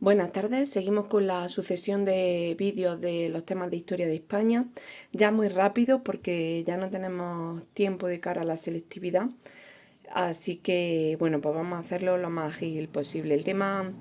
Buenas tardes, seguimos con la sucesión de vídeos de los temas de historia de España, ya muy rápido porque ya no tenemos tiempo de cara a la selectividad, así que bueno, pues vamos a hacerlo lo más ágil posible. El tema,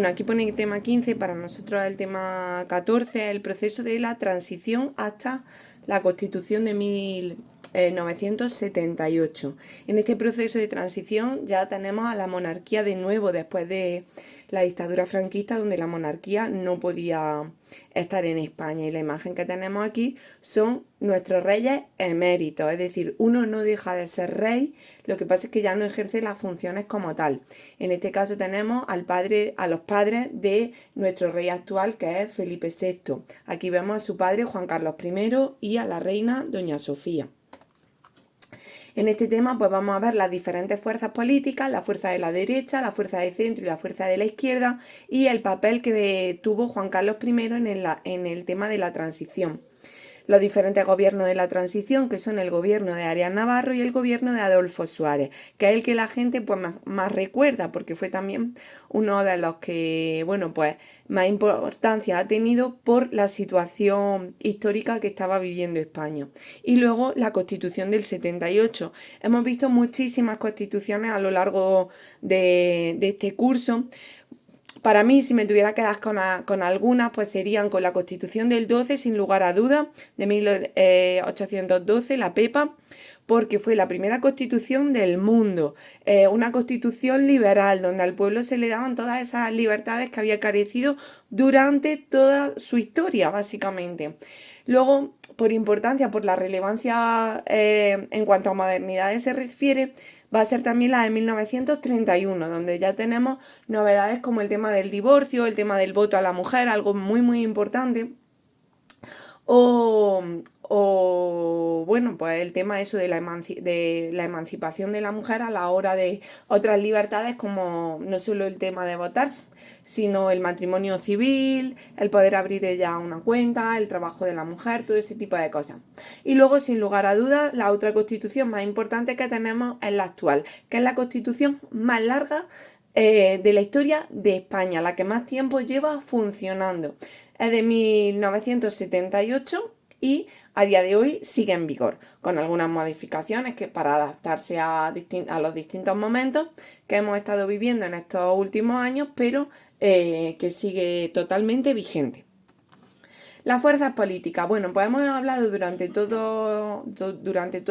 aquí pone el tema 15, para nosotros el tema 14, el proceso de la transición hasta la Constitución de 1978. En este proceso de transición ya tenemos a la monarquía de nuevo después de la dictadura franquista, donde la monarquía no podía estar en España, y la imagen que tenemos aquí son nuestros reyes eméritos, es decir, uno no deja de ser rey, lo que pasa es que ya no ejerce las funciones como tal. En este caso tenemos a los padres de nuestro rey actual, que es Felipe VI. Aquí vemos a su padre Juan Carlos I y a la reina Doña Sofía. En este tema pues vamos a ver las diferentes fuerzas políticas, la fuerza de la derecha, la fuerza de centro y la fuerza de la izquierda, y el papel que tuvo Juan Carlos I en el tema de la transición. Los diferentes gobiernos de la transición, que son el gobierno de Arias Navarro y el gobierno de Adolfo Suárez, que es el que la gente pues más recuerda, porque fue también uno de los que, más importancia ha tenido por la situación histórica que estaba viviendo España. Y luego la Constitución del 78. Hemos visto muchísimas constituciones a lo largo de este curso. Para mí, si me tuviera que quedar con algunas, pues serían con la Constitución del 12, sin lugar a dudas, de 1812, la PEPA, porque fue la primera constitución del mundo, una constitución liberal, donde al pueblo se le daban todas esas libertades que había carecido durante toda su historia, básicamente. Luego, por importancia, por la relevancia en cuanto a modernidades se refiere, va a ser también la de 1931, donde ya tenemos novedades como el tema del divorcio, el tema del voto a la mujer, algo muy importante. Pues el tema eso de la emancipación de la mujer a la hora de otras libertades, como no solo el tema de votar, sino el matrimonio civil, el poder abrir ella una cuenta, el trabajo de la mujer, todo ese tipo de cosas. Y luego, sin lugar a dudas, la otra constitución más importante que tenemos es la actual, que es la constitución más larga de la historia de España, la que más tiempo lleva funcionando. Es de 1978 y a día de hoy sigue en vigor, con algunas modificaciones que para adaptarse a los distintos momentos que hemos estado viviendo en estos últimos años, pero que sigue totalmente vigente. Las fuerzas políticas. Bueno, pues hemos hablado durante todo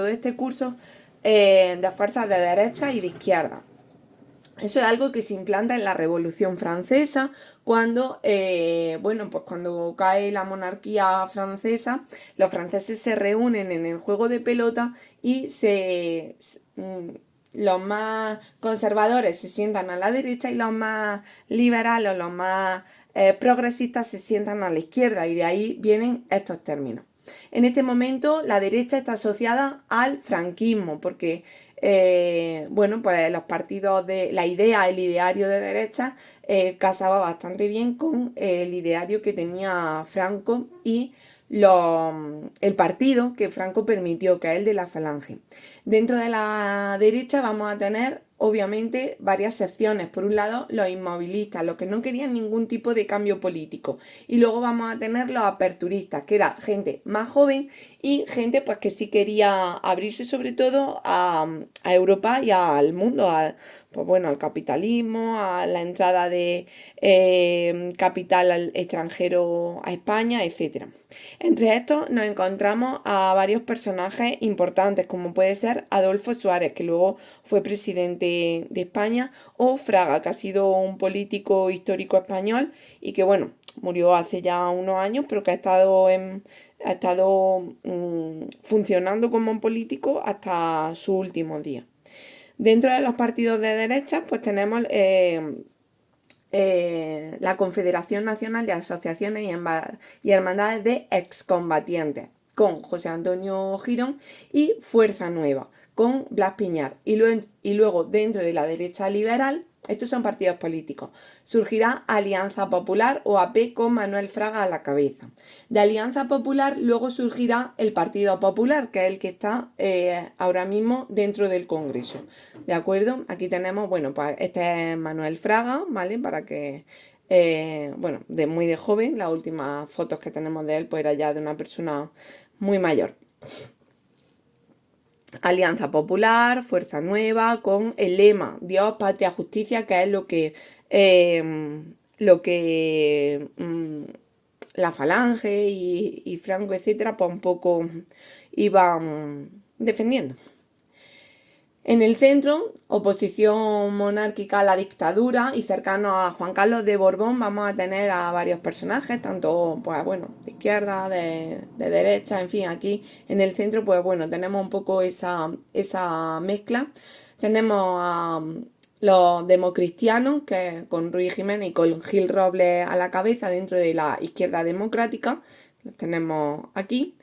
este curso de fuerzas de derecha y de izquierda. Eso es algo que se implanta en la Revolución Francesa, cuando, cuando cae la monarquía francesa, los franceses se reúnen en el juego de pelota y los más conservadores se sientan a la derecha y los más liberales o los más progresistas se sientan a la izquierda, y de ahí vienen estos términos. En este momento la derecha está asociada al franquismo, porque los partidos de la idea, el ideario de derecha casaba bastante bien con el ideario que tenía Franco y el partido que Franco permitió, que es el de la Falange. Dentro de la derecha vamos a tener obviamente varias secciones. Por un lado, los inmovilistas, los que no querían ningún tipo de cambio político, y luego vamos a tener los aperturistas, que era gente más joven y gente pues que sí quería abrirse sobre todo a Europa y al mundo, al capitalismo, a la entrada de capital extranjero a España, etc. Entre estos nos encontramos a varios personajes importantes, como puede ser Adolfo Suárez, que luego fue presidente de España, o Fraga, que ha sido un político histórico español y que murió hace ya unos años, pero que ha estado funcionando como un político hasta su último día. Dentro de los partidos de derecha, pues tenemos la Confederación Nacional de Asociaciones y Hermandades de Excombatientes, con José Antonio Girón, y Fuerza Nueva, con Blas Piñar. Y luego, dentro de la derecha liberal, estos son partidos políticos, surgirá Alianza Popular o AP con Manuel Fraga a la cabeza. De Alianza Popular luego surgirá el Partido Popular, que es el que está ahora mismo dentro del Congreso. ¿De acuerdo? Aquí tenemos, este es Manuel Fraga, ¿vale? Para que bueno, muy de joven. Las últimas fotos que tenemos de él pues era ya de una persona muy mayor. Alianza Popular, Fuerza Nueva, con el lema Dios, Patria, Justicia, que es la Falange y Franco, etcétera, pues un poco iban defendiendo. En el centro, oposición monárquica a la dictadura, y cercano a Juan Carlos de Borbón vamos a tener a varios personajes, tanto pues bueno, de izquierda, de derecha, en fin, aquí en el centro pues bueno, tenemos un poco esa mezcla. Tenemos a los democristianos, que con Ruiz Jiménez y con Gil Robles a la cabeza dentro de la izquierda democrática, los tenemos aquí.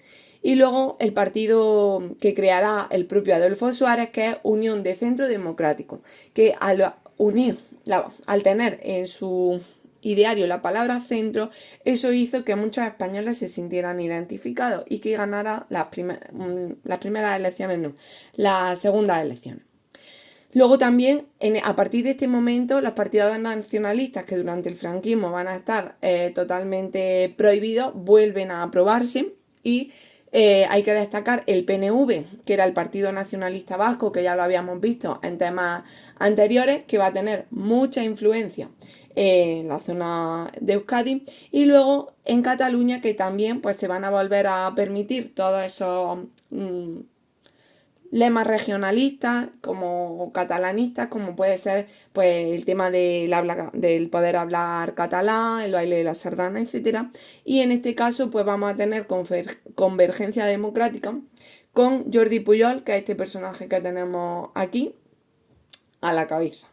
Y luego el partido que creará el propio Adolfo Suárez, que es Unión de Centro Democrático, que al tener en su ideario la palabra centro, eso hizo que muchos españoles se sintieran identificados y que ganara las primeras elecciones, no, las segundas elecciones. Luego también, a partir de este momento, los partidos nacionalistas, que durante el franquismo van a estar totalmente prohibidos, vuelven a aprobarse. Y hay que destacar el PNV, que era el Partido Nacionalista Vasco, que ya lo habíamos visto en temas anteriores, que va a tener mucha influencia en la zona de Euskadi. Y luego en Cataluña, que también pues, se van a volver a permitir todos esos lemas regionalistas como catalanistas, como puede ser pues el tema del poder hablar catalán, el baile de la sardana, etc. Y en este caso pues vamos a tener convergencia democrática con Jordi Pujol, que es este personaje que tenemos aquí a la cabeza.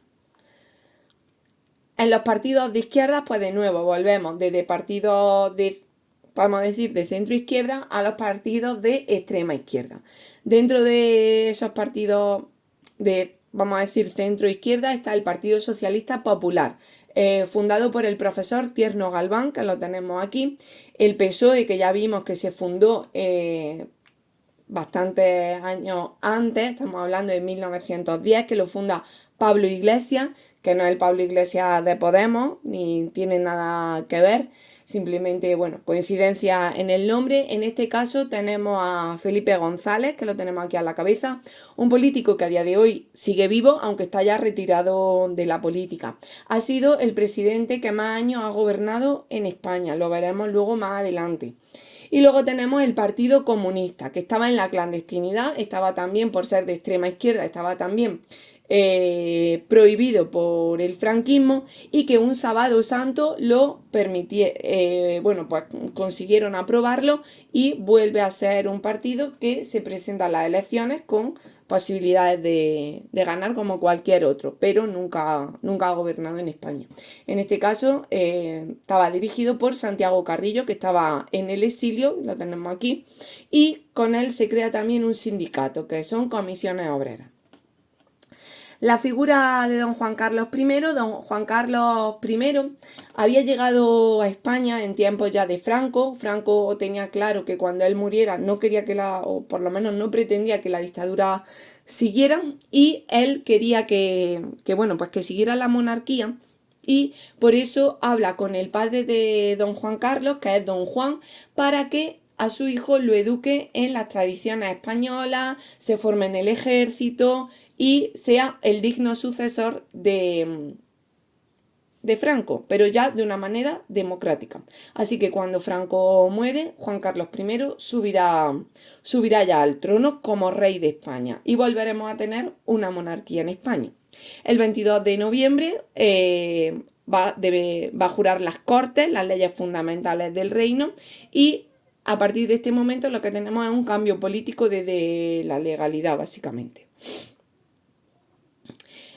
En los partidos de izquierda pues de nuevo volvemos desde partidos vamos a decir, de centro izquierda a los partidos de extrema izquierda. Dentro de esos partidos de, vamos a decir, centro izquierda está el Partido Socialista Popular, fundado por el profesor Tierno Galván, que lo tenemos aquí. El PSOE, que ya vimos que se fundó bastantes años antes, estamos hablando de 1910, que lo funda Pablo Iglesias, que no es el Pablo Iglesias de Podemos, ni tiene nada que ver. Simplemente, bueno, coincidencia en el nombre. En este caso tenemos a Felipe González, que lo tenemos aquí a la cabeza, un político que a día de hoy sigue vivo, aunque está ya retirado de la política. Ha sido el presidente que más años ha gobernado en España, lo veremos luego más adelante. Y luego tenemos el Partido Comunista, que estaba en la clandestinidad, estaba también, por ser de extrema izquierda, estaba también prohibido por el franquismo, y que un sábado santo lo pues consiguieron aprobarlo y vuelve a ser un partido que se presenta a las elecciones con posibilidades de ganar como cualquier otro, pero nunca ha gobernado en España. En este caso estaba dirigido por Santiago Carrillo, que estaba en el exilio, lo tenemos aquí, y con él se crea también un sindicato, que son comisiones obreras. La figura de don Juan Carlos I. Don Juan Carlos I había llegado a España en tiempos ya de Franco. Franco tenía claro que cuando él muriera no quería o por lo menos no pretendía que la dictadura siguiera, y él quería que siguiera la monarquía, y por eso habla con el padre de don Juan Carlos, que es don Juan, para que a su hijo lo eduque en las tradiciones españolas, se forme en el ejército y sea el digno sucesor de Franco, pero ya de una manera democrática. Así que cuando Franco muere, Juan Carlos I subirá ya al trono como rey de España, y volveremos a tener una monarquía en España. El 22 de noviembre va a jurar las Cortes, las leyes fundamentales del reino, y a partir de este momento lo que tenemos es un cambio político desde la legalidad, básicamente.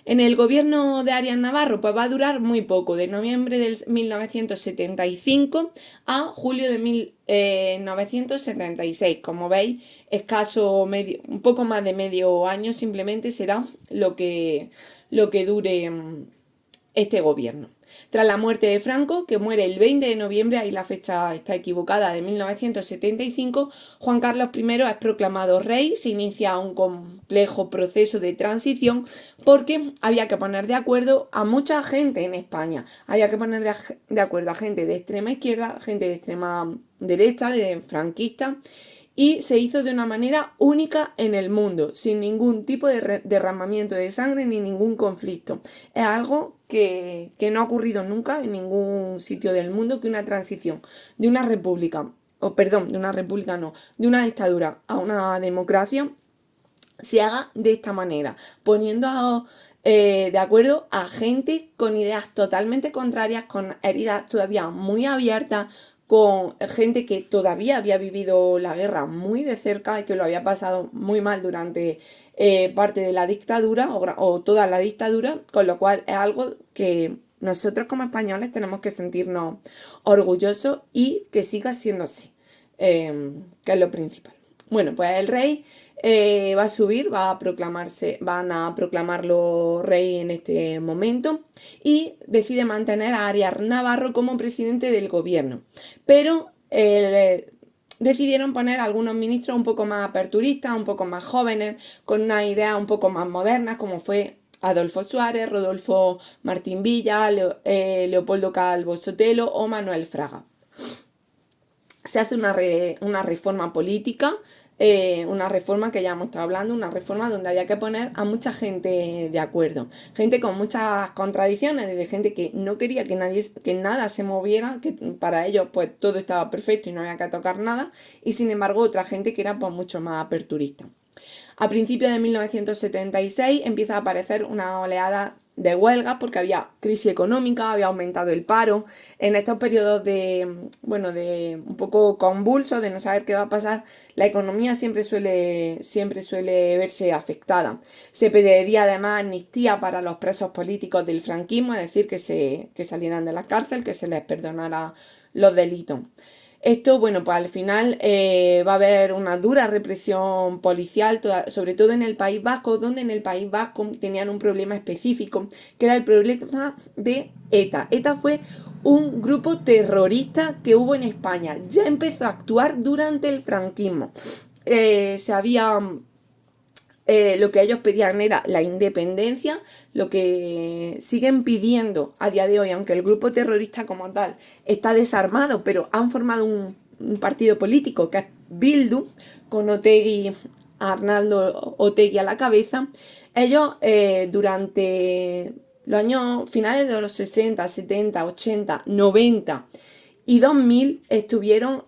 En el gobierno de Arias Navarro pues va a durar muy poco, de noviembre de 1975 a julio de 1976. Como veis, un poco más de medio año simplemente será lo que dure este gobierno. Tras la muerte de Franco, que muere el 20 de noviembre, ahí la fecha está equivocada, de 1975, Juan Carlos I es proclamado rey, se inicia un complejo proceso de transición porque había que poner de acuerdo a mucha gente en España, había que poner de acuerdo a gente de extrema izquierda, gente de extrema derecha, de franquista, y se hizo de una manera única en el mundo, sin ningún tipo de derramamiento de sangre ni ningún conflicto. Es algo que no ha ocurrido nunca en ningún sitio del mundo, que una transición de una república, de una república no, de una dictadura a una democracia se haga de esta manera, poniendo de acuerdo a gente con ideas totalmente contrarias, con heridas todavía muy abiertas, con gente que todavía había vivido la guerra muy de cerca y que lo había pasado muy mal durante parte de la dictadura o toda la dictadura, con lo cual es algo que nosotros como españoles tenemos que sentirnos orgullosos y que siga siendo así, que es lo principal. Bueno, pues el rey va a subir, van a proclamarlo rey en este momento y decide mantener a Arias Navarro como presidente del gobierno. Pero decidieron poner a algunos ministros un poco más aperturistas, un poco más jóvenes, con una idea un poco más moderna, como fue Adolfo Suárez, Rodolfo Martín Villa, Leopoldo Calvo Sotelo o Manuel Fraga. Se hace una reforma política, una reforma que ya hemos estado hablando, una reforma donde había que poner a mucha gente de acuerdo, gente con muchas contradicciones, de gente que no quería que nada se moviera, que para ellos pues todo estaba perfecto y no había que tocar nada, y sin embargo otra gente que era pues mucho más aperturista. A principios de 1976 empieza a aparecer una oleada de huelgas porque había crisis económica, había aumentado el paro. En estos periodos de un poco convulsos, de no saber qué va a pasar, la economía siempre suele verse afectada. Se pedía además amnistía para los presos políticos del franquismo, es decir, que salieran de la cárcel, que se les perdonara los delitos. Esto, bueno, pues al final va a haber una dura represión policial, sobre todo en el País Vasco, donde en el País Vasco tenían un problema específico, que era el problema de ETA. ETA fue un grupo terrorista que hubo en España. Ya empezó a actuar durante el franquismo. Lo que ellos pedían era la independencia, lo que siguen pidiendo a día de hoy, aunque el grupo terrorista como tal está desarmado, pero han formado un partido político que es Bildu, con Arnaldo Otegi a la cabeza. Ellos durante los años finales de los 60, 70, 80, 90 y 2000 estuvieron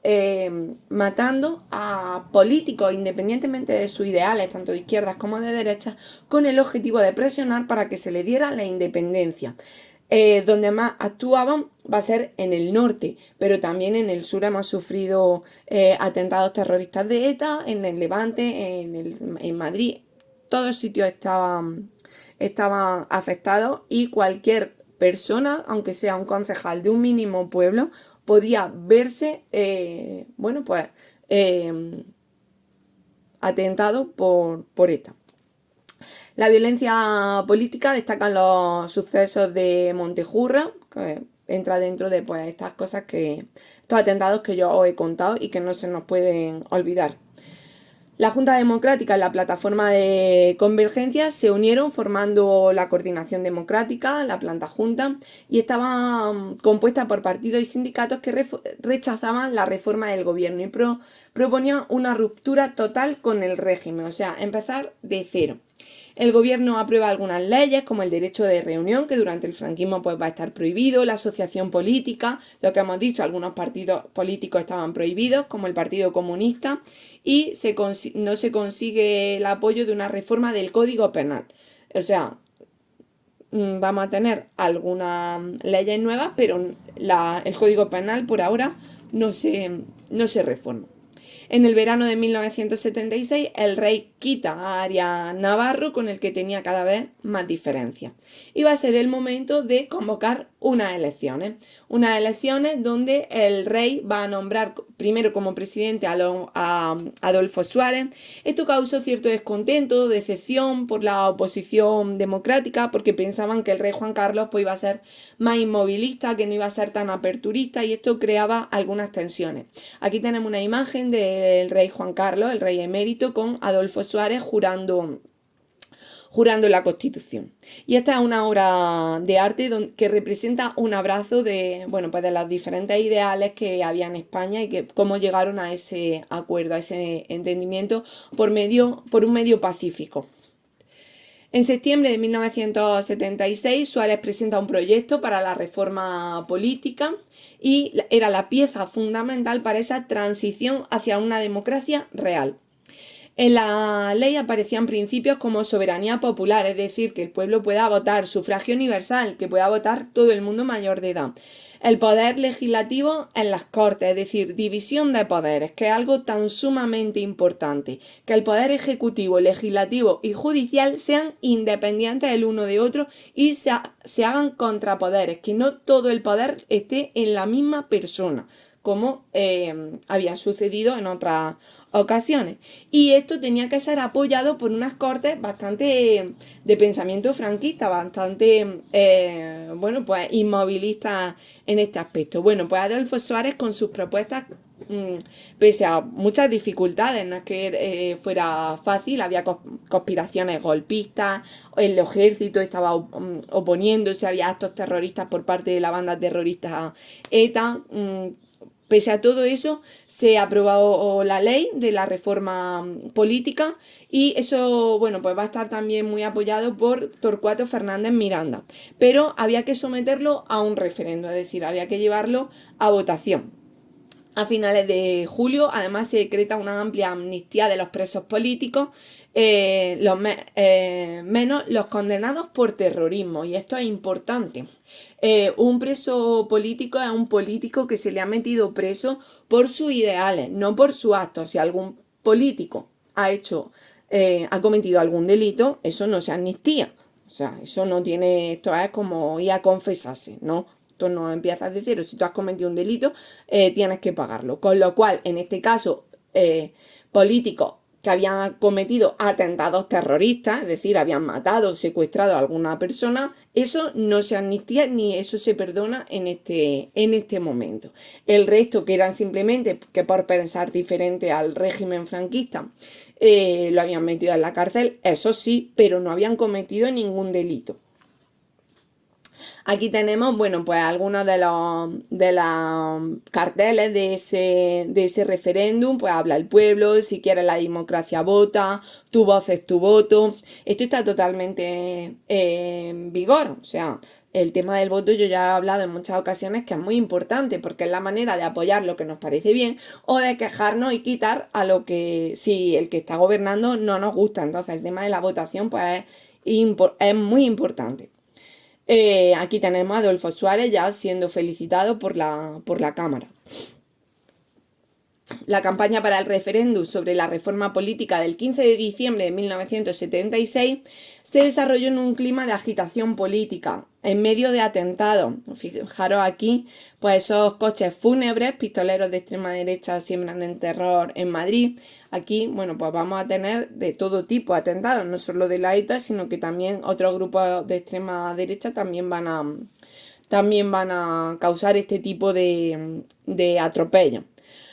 matando a políticos independientemente de sus ideales, tanto de izquierdas como de derechas, con el objetivo de presionar para que se le diera la independencia. Donde más actuaban va a ser en el norte, pero también en el sur hemos sufrido atentados terroristas de ETA, en el Levante, en Madrid. Todos los sitios estaban afectados y cualquier persona, aunque sea un concejal de un mínimo pueblo, podía verse, atentado por ETA. La violencia política destacan los sucesos de Montejurra, que entra dentro de estas cosas estos atentados que yo os he contado y que no se nos pueden olvidar. La Junta Democrática y la Plataforma de Convergencia se unieron formando la Coordinación Democrática, la Planta Junta, y estaba compuesta por partidos y sindicatos que rechazaban la reforma del gobierno y proponían una ruptura total con el régimen, o sea, empezar de cero. El gobierno aprueba algunas leyes como el derecho de reunión, que durante el franquismo pues va a estar prohibido, la asociación política, lo que hemos dicho, algunos partidos políticos estaban prohibidos, como el Partido Comunista, y no se consigue el apoyo de una reforma del Código Penal. O sea, vamos a tener algunas leyes nuevas, pero el Código Penal por ahora no se reforma. En el verano de 1976, el rey quita a Arias Navarro, con el que tenía cada vez más diferencias. Y va a ser el momento de convocar unas elecciones donde el rey va a nombrar primero como presidente a Adolfo Suárez. Esto causó cierto descontento, decepción por la oposición democrática, porque pensaban que el rey Juan Carlos pues iba a ser más inmovilista, que no iba a ser tan aperturista, y esto creaba algunas tensiones. Aquí tenemos una imagen del rey Juan Carlos, el rey emérito, con Adolfo Suárez jurando la Constitución. Y esta es una obra de arte que representa un abrazo de, bueno, pues de los diferentes ideales que había en España y que cómo llegaron a ese acuerdo, a ese entendimiento por un medio pacífico. En septiembre de 1976, Suárez presenta un proyecto para la reforma política y era la pieza fundamental para esa transición hacia una democracia real. En la ley aparecían principios como soberanía popular, es decir, que el pueblo pueda votar, sufragio universal, que pueda votar todo el mundo mayor de edad. El poder legislativo en las Cortes, es decir, división de poderes, que es algo tan sumamente importante, que el poder ejecutivo, legislativo y judicial sean independientes el uno de otro y se hagan contrapoderes, que no todo el poder esté en la misma persona, como había sucedido en otras ocasiones. Y esto tenía que ser apoyado por unas Cortes bastante de pensamiento franquista, bastante, bueno, pues inmovilistas en este aspecto. Bueno, pues Adolfo Suárez con sus propuestas, pese a muchas dificultades, no es que fuera fácil, había conspiraciones golpistas, el ejército estaba oponiéndose, había actos terroristas por parte de la banda terrorista ETA. Pese a todo eso, se aprobó la ley de la reforma política y eso, bueno, pues va a estar también muy apoyado por Torcuato Fernández Miranda. Pero había que someterlo a un referendo, es decir, había que llevarlo a votación. A finales de julio, además, se decreta una amplia amnistía de los presos políticos, menos los condenados por terrorismo, y esto es importante. Un preso político es un político que se le ha metido preso por sus ideales, no por sus actos. Si algún político ha cometido algún delito, eso no se amnistía. O sea, eso no tiene, esto es como ir a confesarse, ¿no? Tú no empiezas de cero. Si tú has cometido un delito, tienes que pagarlo. Con lo cual, en este caso, políticos que habían cometido atentados terroristas, es decir, habían matado, secuestrado a alguna persona, eso no se amnistía ni eso se perdona en este momento. El resto, que eran simplemente que por pensar diferente al régimen franquista, lo habían metido en la cárcel, eso sí, pero no habían cometido ningún delito. Aquí tenemos, bueno, pues algunos de los carteles de ese referéndum. Pues habla el pueblo, si quieres la democracia vota, tu voz es tu voto. Esto está totalmente en vigor. O sea, el tema del voto yo ya he hablado en muchas ocasiones que es muy importante porque es la manera de apoyar lo que nos parece bien o de quejarnos y quitar a lo que, si el que está gobernando no nos gusta. Entonces el tema de la votación pues es muy importante. Aquí tenemos a Adolfo Suárez ya siendo felicitado por la Cámara. La campaña para el referéndum sobre la reforma política del 15 de diciembre de 1976 se desarrolló en un clima de agitación política, en medio de atentados. Fijaros aquí, pues esos coches fúnebres, pistoleros de extrema derecha siembran el terror en Madrid. Aquí, bueno, pues vamos a tener de todo tipo de atentados, no solo de la ETA, sino que también otros grupos de extrema derecha también van a causar este tipo de atropellos.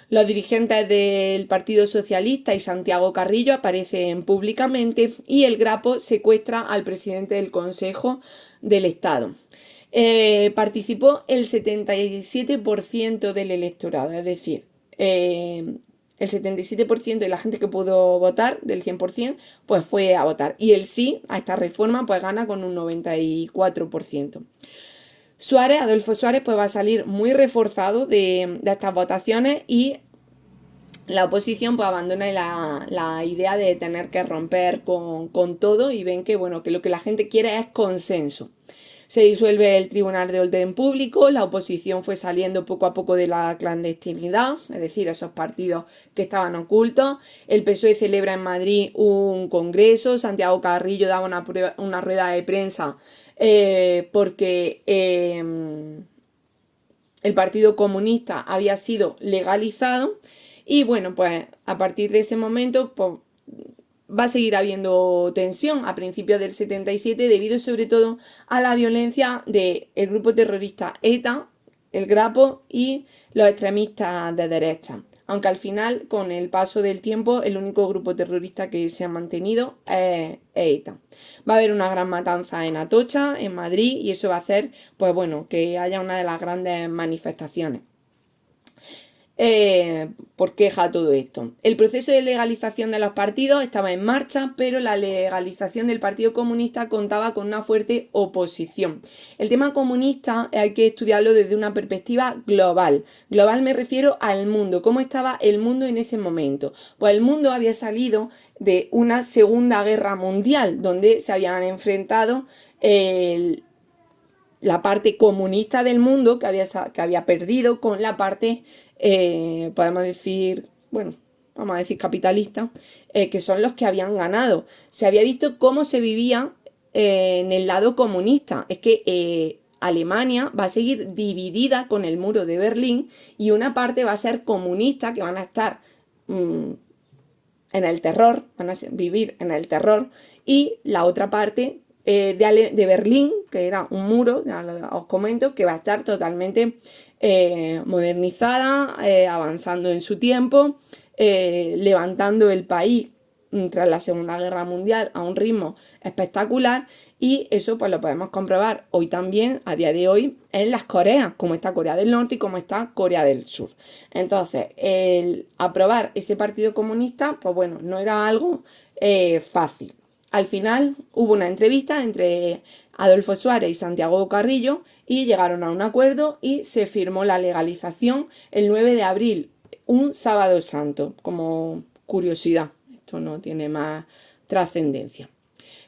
Los dirigentes del Partido Socialista y Santiago Carrillo aparecen públicamente y el Grapo secuestra al presidente del Consejo del Estado. Participó el 77% del electorado, es decir, el 77% de la gente que pudo votar, del 100%, pues fue a votar. Y el sí a esta reforma pues gana con un 94%. Adolfo Suárez, pues va a salir muy reforzado de estas votaciones y la oposición pues abandona la idea de tener que romper con todo y ven que, bueno, que lo que la gente quiere es consenso. Se disuelve el Tribunal de Orden Público, la oposición fue saliendo poco a poco de la clandestinidad, es decir, esos partidos que estaban ocultos. El PSOE celebra en Madrid un congreso, Santiago Carrillo daba una rueda de prensa porque el Partido Comunista había sido legalizado y bueno, pues a partir de ese momento pues, va a seguir habiendo tensión a principios del 77 debido sobre todo a la violencia del grupo terrorista ETA, el Grapo y los extremistas de derecha. Aunque al final, con el paso del tiempo, el único grupo terrorista que se ha mantenido es ETA. Va a haber una gran matanza en Atocha, en Madrid, y eso va a hacer, pues bueno, que haya una de las grandes manifestaciones. Por queja todo esto. El proceso de legalización de los partidos estaba en marcha, pero la legalización del Partido Comunista contaba con una fuerte oposición. El tema comunista hay que estudiarlo desde una perspectiva global. Global me refiero al mundo. ¿Cómo estaba el mundo en ese momento? Pues el mundo había salido de una Segunda Guerra Mundial, donde se habían enfrentado la parte comunista del mundo que había perdido con la parte, podemos decir, bueno, vamos a decir capitalista, que son los que habían ganado. Se había visto cómo se vivía en el lado comunista. Es que Alemania va a seguir dividida con el muro de Berlín y una parte va a ser comunista, que van a estar en el terror, van a vivir en el terror, y la otra parte de Berlín, que era un muro, ya os comento, que va a estar totalmente modernizada, avanzando en su tiempo, levantando el país tras la Segunda Guerra Mundial a un ritmo espectacular, y eso pues lo podemos comprobar hoy también, a día de hoy, en las Coreas, como está Corea del Norte y como está Corea del Sur. Entonces, el aprobar ese Partido Comunista, pues bueno, no era algo fácil. Al final hubo una entrevista entre Adolfo Suárez y Santiago Carrillo y llegaron a un acuerdo y se firmó la legalización el 9 de abril, un sábado santo, como curiosidad. Esto no tiene más trascendencia.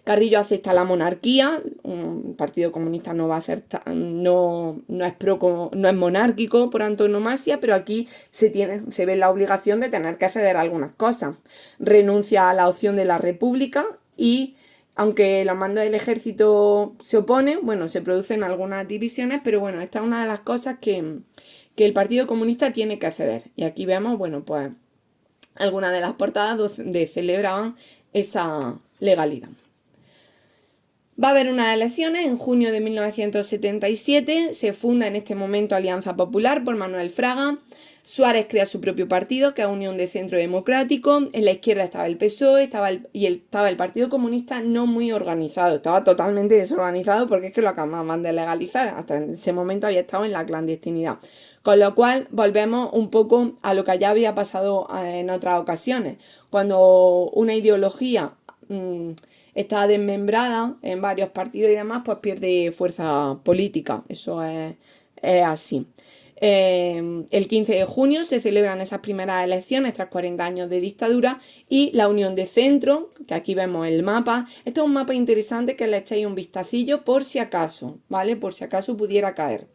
Carrillo acepta la monarquía, el Partido Comunista no va a aceptar, no es monárquico por antonomasia, pero aquí se ve la obligación de tener que ceder a algunas cosas. Renuncia a la opción de la república y, aunque los mandos del ejército se oponen, bueno, se producen algunas divisiones, pero bueno, esta es una de las cosas que el Partido Comunista tiene que ceder. Y aquí vemos, bueno, pues algunas de las portadas donde celebraban esa legalidad. Va a haber unas elecciones en junio de 1977, se funda en este momento Alianza Popular por Manuel Fraga. Suárez crea su propio partido, que es Unión de Centro Democrático. En la izquierda estaba el PSOE estaba el Partido Comunista no muy organizado, estaba totalmente desorganizado porque es que lo acababan de legalizar. Hasta en ese momento había estado en la clandestinidad. Con lo cual volvemos un poco a lo que ya había pasado en otras ocasiones. Cuando una ideología está desmembrada en varios partidos y demás, pues pierde fuerza política. Eso es así. El 15 de junio se celebran esas primeras elecciones tras 40 años de dictadura y la Unión de Centro, que aquí vemos el mapa. Este es un mapa interesante que le echéis un vistacillo por si acaso, ¿vale? Por si acaso pudiera caer.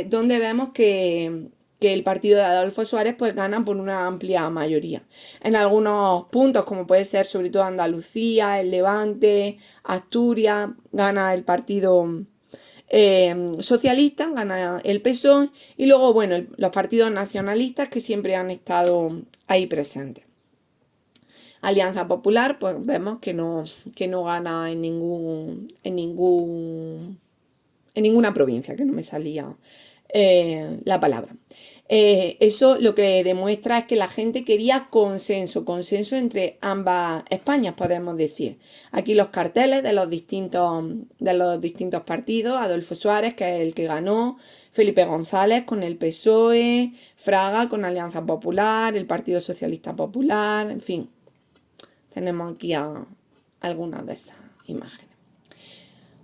Donde vemos que el partido de Adolfo Suárez pues gana por una amplia mayoría. En algunos puntos, como puede ser sobre todo Andalucía, el Levante, Asturias, gana el partido socialista, gana el PSOE, y luego, bueno, los partidos nacionalistas que siempre han estado ahí presentes. Alianza Popular, pues vemos que no gana en ninguna provincia, que no me salía la palabra. Eso lo que demuestra es que la gente quería consenso entre ambas Españas, podemos decir. Aquí los carteles de los distintos partidos: Adolfo Suárez, que es el que ganó, Felipe González con el PSOE, Fraga con Alianza Popular, el Partido Socialista Popular, en fin. Tenemos aquí algunas de esas imágenes.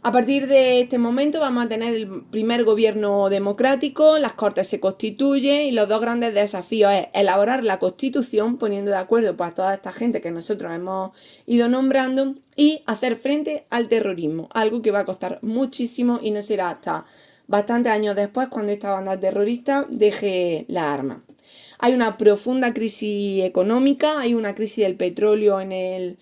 A partir de este momento vamos a tener el primer gobierno democrático, las Cortes se constituyen y los dos grandes desafíos es elaborar la Constitución, poniendo de acuerdo pues, a toda esta gente que nosotros hemos ido nombrando, y hacer frente al terrorismo, algo que va a costar muchísimo y no será hasta bastantes años después cuando esta banda terrorista deje las armas. Hay una profunda crisis económica, hay una crisis del petróleo en el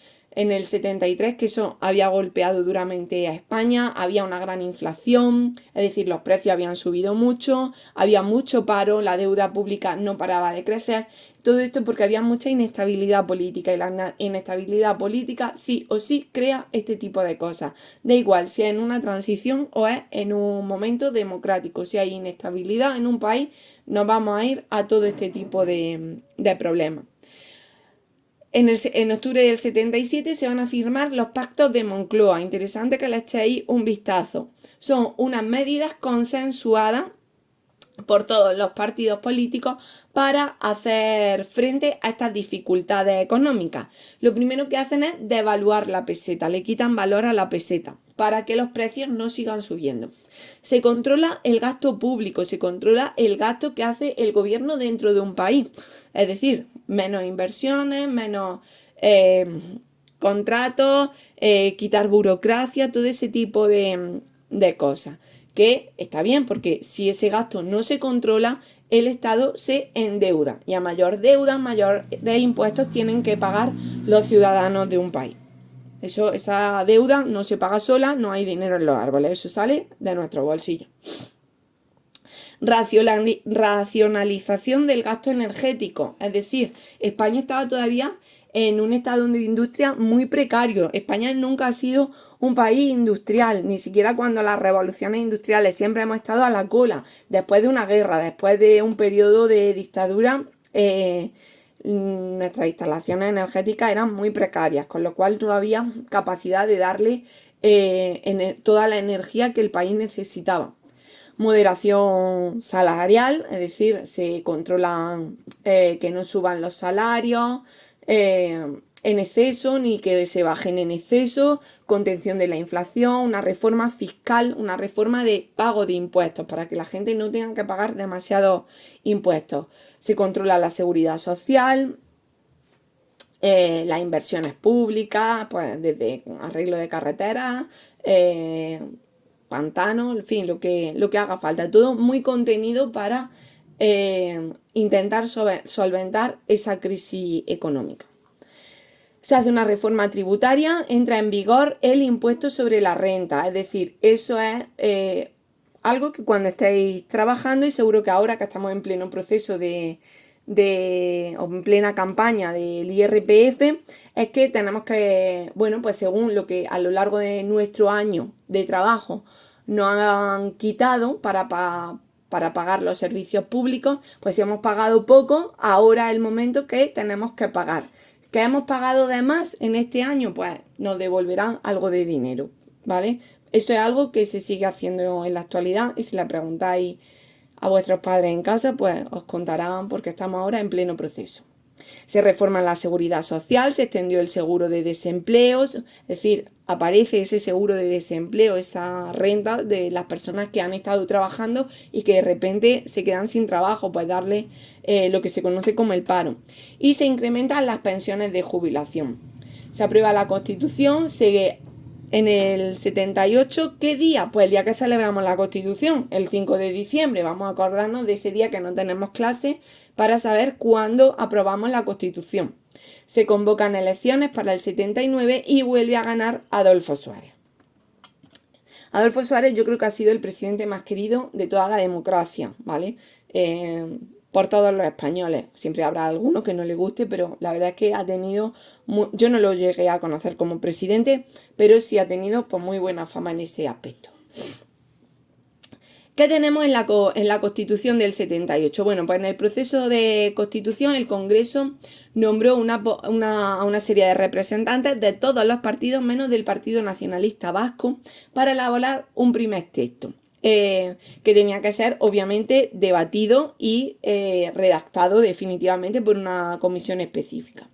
73, que eso había golpeado duramente a España, había una gran inflación, es decir, los precios habían subido mucho, había mucho paro, la deuda pública no paraba de crecer, todo esto porque había mucha inestabilidad política y la inestabilidad política sí o sí crea este tipo de cosas. Da igual si es en una transición o es en un momento democrático, si hay inestabilidad en un país, nos vamos a ir a todo este tipo de problemas. En octubre del 77 se van a firmar los pactos de Moncloa. Interesante que le echéis un vistazo. Son unas medidas consensuadas por todos los partidos políticos para hacer frente a estas dificultades económicas. Lo primero que hacen es devaluar la peseta, le quitan valor a la peseta para que los precios no sigan subiendo. Se controla el gasto público, se controla el gasto que hace el gobierno dentro de un país. Es decir, menos inversiones, menos contratos, quitar burocracia, todo ese tipo de cosas. Que está bien, porque si ese gasto no se controla, el Estado se endeuda. Y a mayor deuda, mayores impuestos tienen que pagar los ciudadanos de un país. Esa deuda no se paga sola, no hay dinero en los árboles, eso sale de nuestro bolsillo. Racionalización del gasto energético, es decir, España estaba todavía en un estado de industria muy precario. España nunca ha sido un país industrial, ni siquiera cuando las revoluciones industriales, siempre hemos estado a la cola. Después de una guerra, después de un periodo de dictadura, nuestras instalaciones energéticas eran muy precarias, con lo cual no había capacidad de darle toda la energía que el país necesitaba. Moderación salarial, es decir, se controlan que no suban los salarios en exceso ni que se bajen en exceso, contención de la inflación, una reforma fiscal, una reforma de pago de impuestos para que la gente no tenga que pagar demasiados impuestos. Se controla la seguridad social, las inversiones públicas, pues desde arreglo de carreteras, pantanos, en fin, lo que haga falta. Todo muy contenido para intentar solventar esa crisis económica. Se hace una reforma tributaria, entra en vigor el impuesto sobre la renta, es decir, eso es algo que cuando estéis trabajando, y seguro que ahora que estamos en pleno proceso o en plena campaña del IRPF, es que tenemos que, bueno, pues según lo que a lo largo de nuestro año de trabajo nos han quitado para pagar los servicios públicos, pues si hemos pagado poco, ahora es el momento que tenemos que pagar. ¿Que hemos pagado de más en este año? Pues nos devolverán algo de dinero, ¿vale? Eso es algo que se sigue haciendo en la actualidad, y si le preguntáis a vuestros padres en casa, pues os contarán, porque estamos ahora en pleno proceso. Se reforma la seguridad social, se extendió el seguro de desempleo, es decir, aparece ese seguro de desempleo, esa renta de las personas que han estado trabajando y que de repente se quedan sin trabajo, pues darle lo que se conoce como el paro. Y se incrementan las pensiones de jubilación. Se aprueba la Constitución, en el 78, ¿qué día? Pues el día que celebramos la Constitución, el 5 de diciembre. Vamos a acordarnos de ese día que no tenemos clase para saber cuándo aprobamos la Constitución. Se convocan elecciones para el 79 y vuelve a ganar Adolfo Suárez. Adolfo Suárez yo creo que ha sido el presidente más querido de toda la democracia, ¿vale? Por todos los españoles. Siempre habrá alguno que no le guste, pero la verdad es que ha tenido, yo no lo llegué a conocer como presidente, pero sí ha tenido pues, muy buena fama en ese aspecto. ¿Qué tenemos en la Constitución del 78? Bueno, pues en el proceso de Constitución el Congreso nombró una serie de representantes de todos los partidos, menos del Partido Nacionalista Vasco, para elaborar un primer texto. Que tenía que ser obviamente debatido y redactado definitivamente por una comisión específica.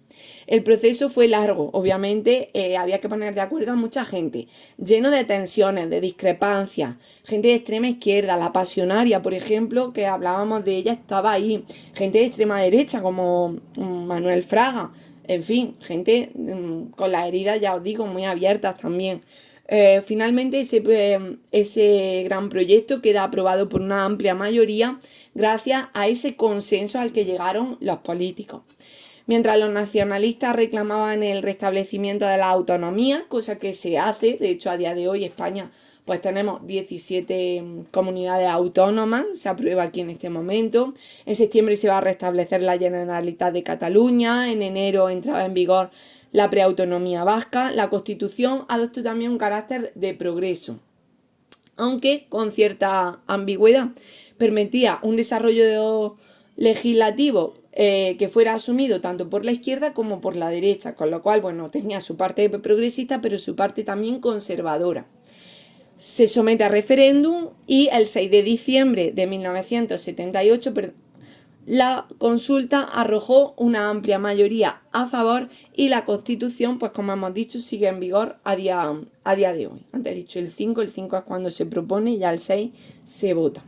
El proceso fue largo, obviamente había que poner de acuerdo a mucha gente, lleno de tensiones, de discrepancias, gente de extrema izquierda, la pasionaria, por ejemplo, que hablábamos de ella, estaba ahí, gente de extrema derecha como Manuel Fraga, en fin, gente con las heridas, ya os digo, muy abiertas también. Finalmente ese gran proyecto queda aprobado por una amplia mayoría gracias a ese consenso al que llegaron los políticos. Mientras los nacionalistas reclamaban el restablecimiento de la autonomía, cosa que se hace, de hecho a día de hoy España pues tenemos 17 comunidades autónomas, se aprueba aquí en este momento. En septiembre se va a restablecer la Generalitat de Cataluña, en enero entraba en vigor la preautonomía vasca. La Constitución adoptó también un carácter de progreso, aunque con cierta ambigüedad. Permitía un desarrollo legislativo que fuera asumido tanto por la izquierda como por la derecha, con lo cual, bueno, tenía su parte progresista, pero su parte también conservadora. Se somete a referéndum y el 6 de diciembre de 1978 la consulta arrojó una amplia mayoría a favor y la Constitución, pues como hemos dicho, sigue en vigor a día de hoy. Antes he dicho el 5 es cuando se propone y ya el 6 se vota.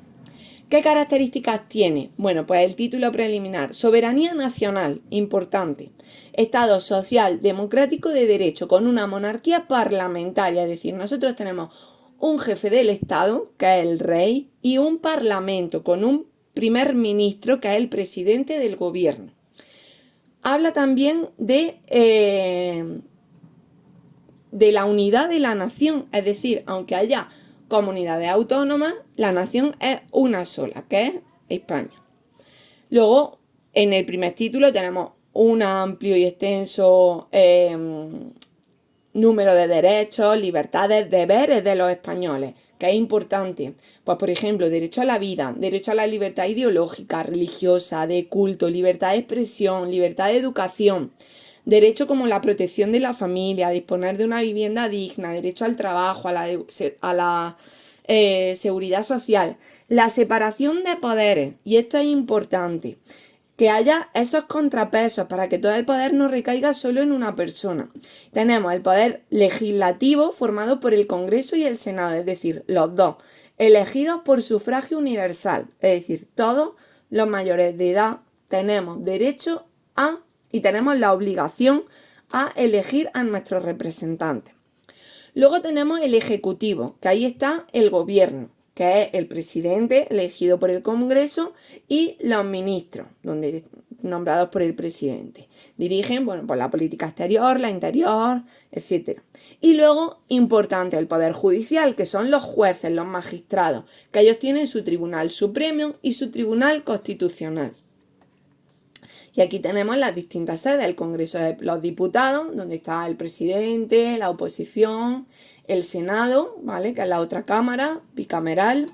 ¿Qué características tiene? Bueno, pues el título preliminar, soberanía nacional, importante. Estado social, democrático de derecho, con una monarquía parlamentaria, es decir, nosotros tenemos un jefe del Estado, que es el rey, y un parlamento con un primer ministro, que es el presidente del gobierno. Habla también de la unidad de la nación, es decir, aunque haya comunidades autónomas, la nación es una sola, que es España. Luego, en el primer título tenemos un amplio y extenso número de derechos, libertades, deberes de los españoles, que es importante. Pues, por ejemplo, derecho a la vida, derecho a la libertad ideológica, religiosa, de culto, libertad de expresión, libertad de educación, derecho como la protección de la familia, a disponer de una vivienda digna, derecho al trabajo, a la seguridad social, la separación de poderes, y esto es importante, que haya esos contrapesos para que todo el poder no recaiga solo en una persona. Tenemos el poder legislativo formado por el Congreso y el Senado, es decir, los dos, elegidos por sufragio universal, es decir, todos los mayores de edad tenemos derecho y tenemos la obligación a elegir a nuestros representantes. Luego tenemos el Ejecutivo, que ahí está el gobierno, que es el presidente elegido por el Congreso y los ministros, nombrados por el presidente. Dirigen, bueno, pues la política exterior, la interior, etc. Y luego, importante, el Poder Judicial, que son los jueces, los magistrados, que ellos tienen su Tribunal Supremo y su Tribunal Constitucional. Y aquí tenemos las distintas sedes, el Congreso de los Diputados, donde está el presidente, la oposición, el Senado, ¿vale?, que es la otra cámara bicameral.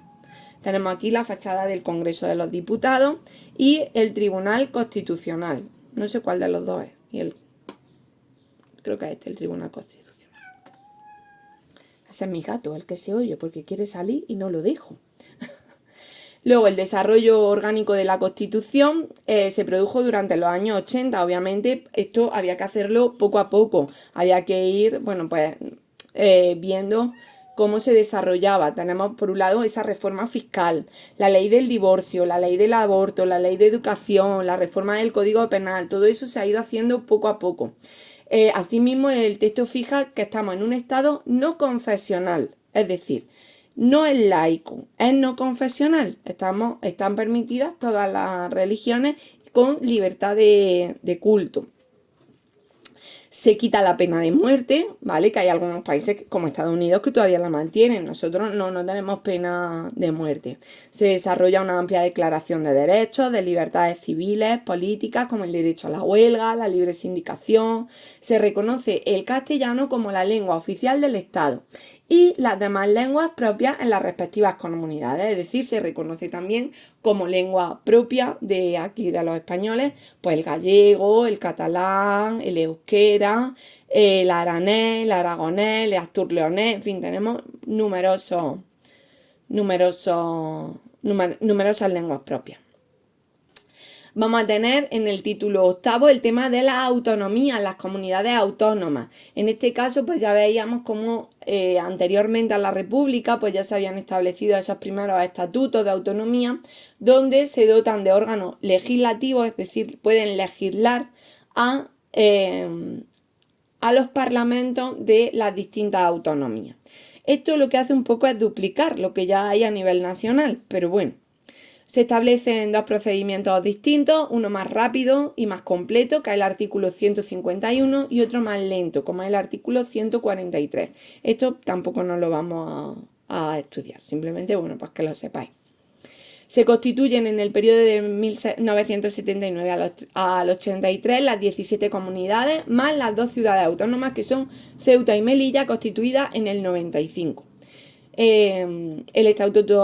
Tenemos aquí la fachada del Congreso de los Diputados y el Tribunal Constitucional. No sé cuál de los dos es. Creo que es el Tribunal Constitucional. Ese es mi gato, el que se oye, porque quiere salir y no lo dejo. Luego, el desarrollo orgánico de la Constitución se produjo durante los años 80. Obviamente, esto había que hacerlo poco a poco. Había que ir, viendo cómo se desarrollaba. Tenemos, por un lado, esa reforma fiscal, la ley del divorcio, la ley del aborto, la ley de educación, la reforma del Código Penal. Todo eso se ha ido haciendo poco a poco. Asimismo, el texto fija que estamos en un estado no confesional, es decir, no es laico, es no confesional. Están permitidas todas las religiones con libertad de culto. Se quita la pena de muerte, ¿vale? Que hay algunos países como Estados Unidos que todavía la mantienen. Nosotros no tenemos pena de muerte. Se desarrolla una amplia declaración de derechos, de libertades civiles, políticas, como el derecho a la huelga, la libre sindicación. Se reconoce el castellano como la lengua oficial del Estado y las demás lenguas propias en las respectivas comunidades. Es decir, se reconoce también como lengua propia de aquí, de los españoles, pues el gallego, el catalán, el euskera, el aranés, el aragonés, el astur-leonés, en fin, tenemos numerosas lenguas propias. Vamos a tener en el título octavo el tema de la autonomía, las comunidades autónomas. En este caso, pues ya veíamos cómo anteriormente a la República, pues ya se habían establecido esos primeros estatutos de autonomía, donde se dotan de órganos legislativos, es decir, pueden legislar a los parlamentos de las distintas autonomías. Esto lo que hace un poco es duplicar lo que ya hay a nivel nacional, pero bueno. Se establecen dos procedimientos distintos, uno más rápido y más completo, que es el artículo 151, y otro más lento, como es el artículo 143. Esto tampoco nos lo vamos a estudiar, simplemente, bueno, pues que lo sepáis. Se constituyen en el periodo de 1979 al 83 las 17 comunidades, más las 2 ciudades autónomas que son Ceuta y Melilla, constituidas en el 95. El Estatuto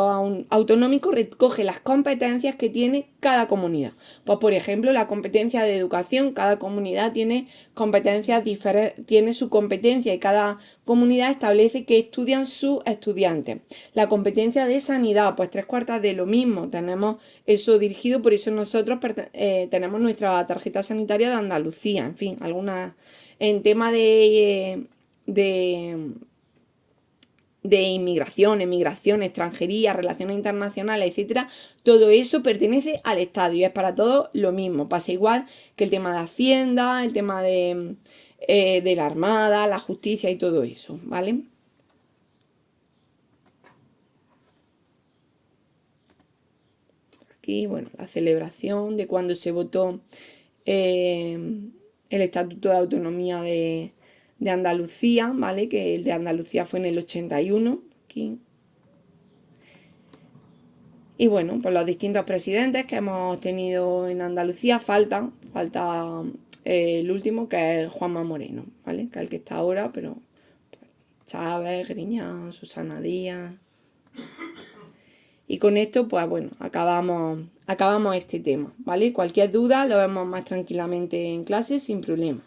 Autonómico recoge las competencias que tiene cada comunidad. Pues, por ejemplo, la competencia de educación, cada comunidad tiene competencias diferentes, tiene su competencia y cada comunidad establece que estudian sus estudiantes. La competencia de sanidad, pues 3/4 de lo mismo, tenemos eso dirigido, por eso nosotros tenemos nuestra tarjeta sanitaria de Andalucía, en fin, algunas en tema de inmigración, emigración, extranjería, relaciones internacionales, etcétera, todo eso pertenece al Estado y es para todos lo mismo. Pasa igual que el tema de Hacienda, el tema de la Armada, la justicia y todo eso, ¿vale? Aquí, bueno, la celebración de cuando se votó el Estatuto de Autonomía de Andalucía, ¿vale? Que el de Andalucía fue en el 81, aquí. Y bueno, pues los distintos presidentes que hemos tenido en Andalucía, falta el último, que es Juanma Moreno, ¿vale? Que es el que está ahora, pero pues, Chávez, Griñán, Susana Díaz. Y con esto, pues bueno, acabamos este tema, ¿vale? Cualquier duda lo vemos más tranquilamente en clase sin problema.